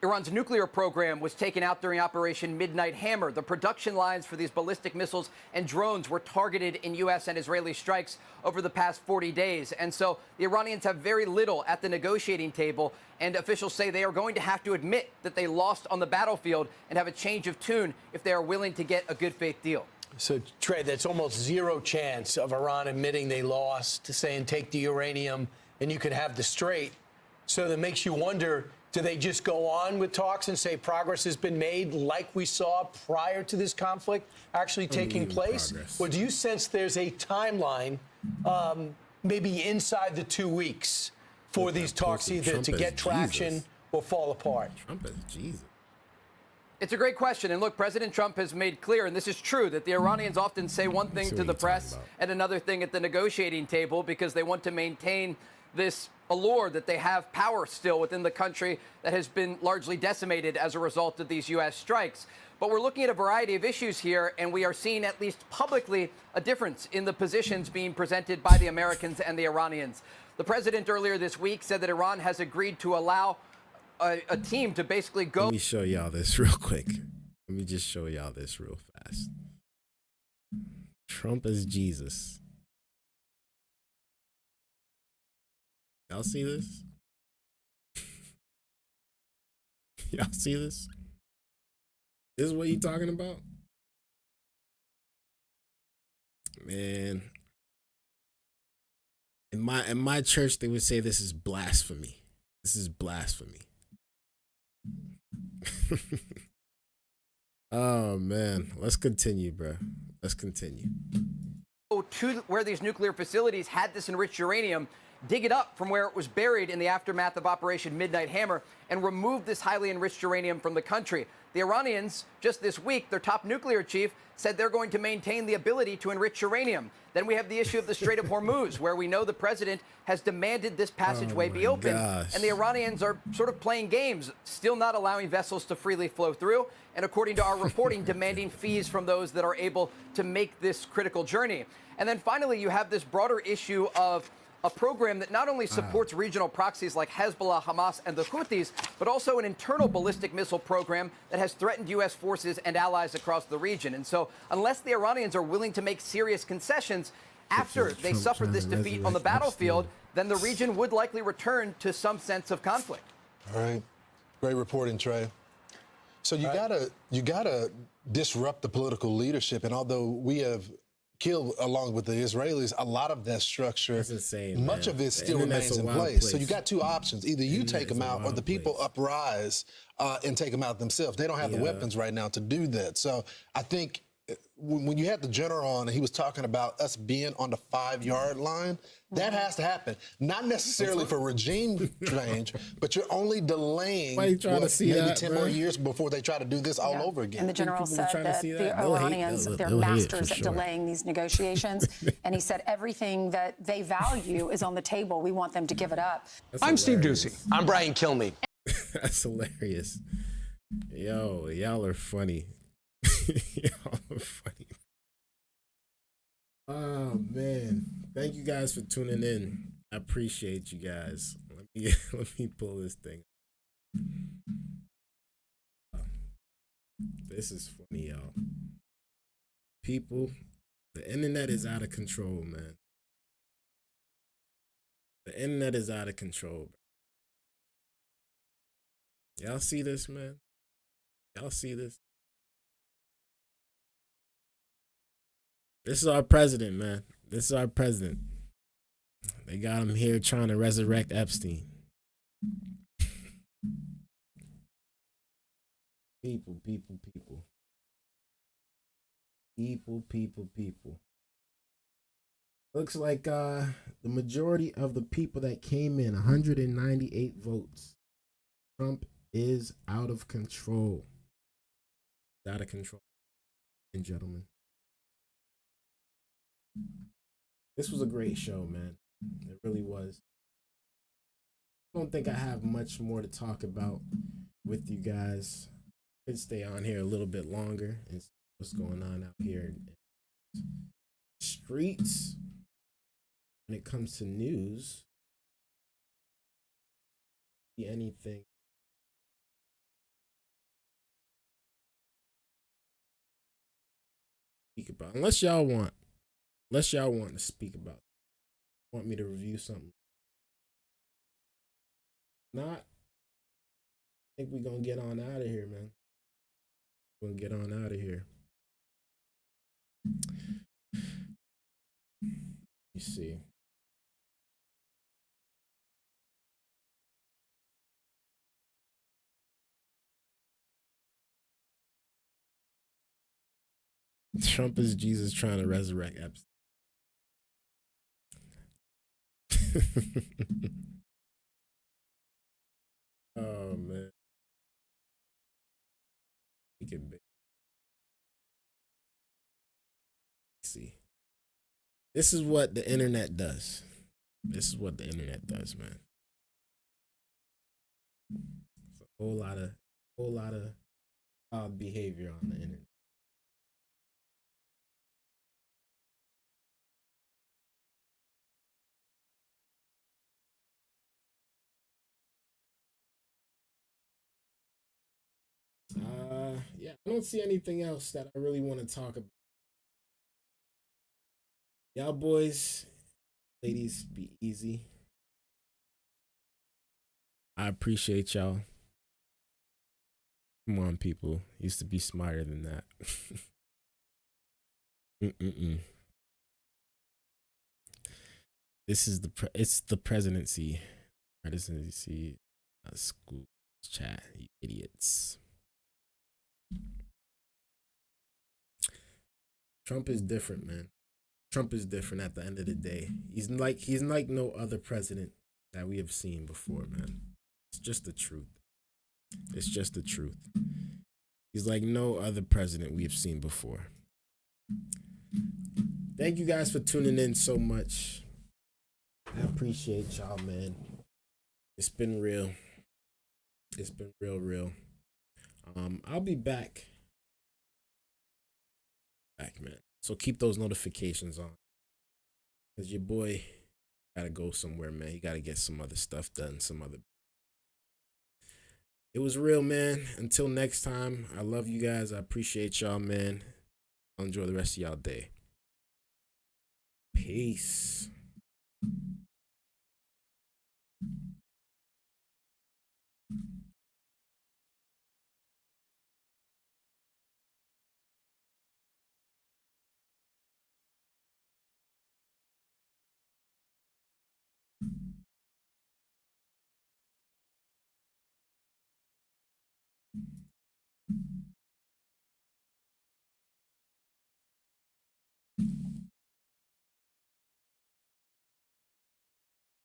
Iran's nuclear program was taken out during Operation Midnight Hammer. The production lines for these ballistic missiles and drones were targeted in U.S. and Israeli strikes over the past 40 days. And so the Iranians have very little at the negotiating table, and officials say they are going to have to admit that they lost on the battlefield and have a change of tune if they are willing to get a good faith deal. So, Trey, that's almost zero chance of Iran admitting they lost, to saying take the uranium and you could have the Strait. So that makes you wonder, do they just go on with talks and say progress has been made like we saw prior to this conflict actually taking place? Progress. Or do you sense there's a timeline, maybe inside the 2 weeks, for these talks either to get traction will fall apart? Trump is Jesus. It's a great question. And look, President Trump has made clear, and this is true, that the Iranians often say one thing to the press and another thing at the negotiating table because they want to maintain this allure that they have power still within the country that has been largely decimated as a result of these U.S. strikes. But we're looking at a variety of issues here, and we are seeing, at least publicly, a difference in the positions being presented by the Americans and the Iranians. The president earlier this week said that Iran has agreed to allow a team to basically go. Let me show y'all this real quick. Let me just show y'all this real fast. Trump as Jesus. Y'all see this? Y'all see this? This is what you talking about? Man. In my church, they would say this is blasphemy. This is blasphemy. Oh man, let's continue, bro. Let's continue. To where these nuclear facilities had this enriched uranium, dig it up from where it was buried in the aftermath of Operation Midnight Hammer, and remove this highly enriched uranium from the country. The Iranians, just this week, their top nuclear chief said they're going to maintain the ability to enrich uranium. Then we have the issue of the Strait of Hormuz, where we know the president has demanded this passageway be opened. And the Iranians are sort of playing games, still not allowing vessels to freely flow through. And according to our reporting, demanding fees from those that are able to make this critical journey. And then finally, you have this broader issue of a program that not only supports regional proxies like Hezbollah, Hamas, and the Houthis, but also an internal ballistic missile program that has threatened U.S. forces and allies across the region. And so unless the Iranians are willing to make serious concessions after they suffered this defeat on the battlefield, then the region would likely return to some sense of conflict. All right. Great reporting, Trey. So you gotta disrupt the political leadership. And although we have killed, along with the Israelis, a lot of that structure, that's insane, much man. of it still remains in place. So you got two options. Either you take them out or the people uprise and take them out themselves. They don't have the weapons right now to do that. So I think when you had the general on and he was talking about us being on the 5-yard line, that has to happen. Not necessarily for regime change, but you're only delaying maybe 10 more years before they try to do this all over again. And the general said that the Iranians, they're masters at delaying these negotiations. And he said everything that they value is on the table. We want them to give it up. I'm Steve Doocy. I'm Brian Kilmeade. That's hilarious. Yo, y'all are funny. Y'all are funny. Oh man, thank you guys for tuning in. I appreciate you guys. Let me pull this thing. This is funny, y'all. People, the internet is out of control, man. The internet is out of control. Y'all see this, man? Y'all see this? This is our president, man. This is our president. They got him here trying to resurrect Epstein. People. Looks like the majority of the people that came in, 198 votes. Trump is out of control. Out of control, ladies and gentlemen. This was a great show, man. It really was. I don't think I have much more to talk about with you guys. I could stay on here a little bit longer and see what's going on out here in the streets. When it comes to news, anything. Speak about, unless y'all want to speak about, want me to review something. Not, I think we're gonna get on out of here, man. We're gonna get on out of here. Let me see. Trump is Jesus trying to resurrect Epstein. Oh Oh man. We can see. This is what the internet does. This is what the internet does, man. It's a whole lot of odd behavior on the internet. Yeah, I don't see anything else that I really want to talk about. Y'all boys, ladies, be easy. I appreciate y'all. Come on, people. Used to be smarter than that. This is it's the presidency. Presidency school chat, you idiots. Trump is different, man. Trump is different at the end of the day. He's like no other president that we have seen before, man. It's just the truth. It's just the truth. He's like no other president we have seen before. Thank you guys for tuning in so much. I appreciate y'all, man. It's been real. It's been real. I'll be back. Man. So keep those notifications on. Cause your boy gotta go somewhere, man. He gotta get some other stuff done. It was real, man. Until next time, I love you guys. I appreciate y'all, man. I'll enjoy the rest of y'all day. Peace.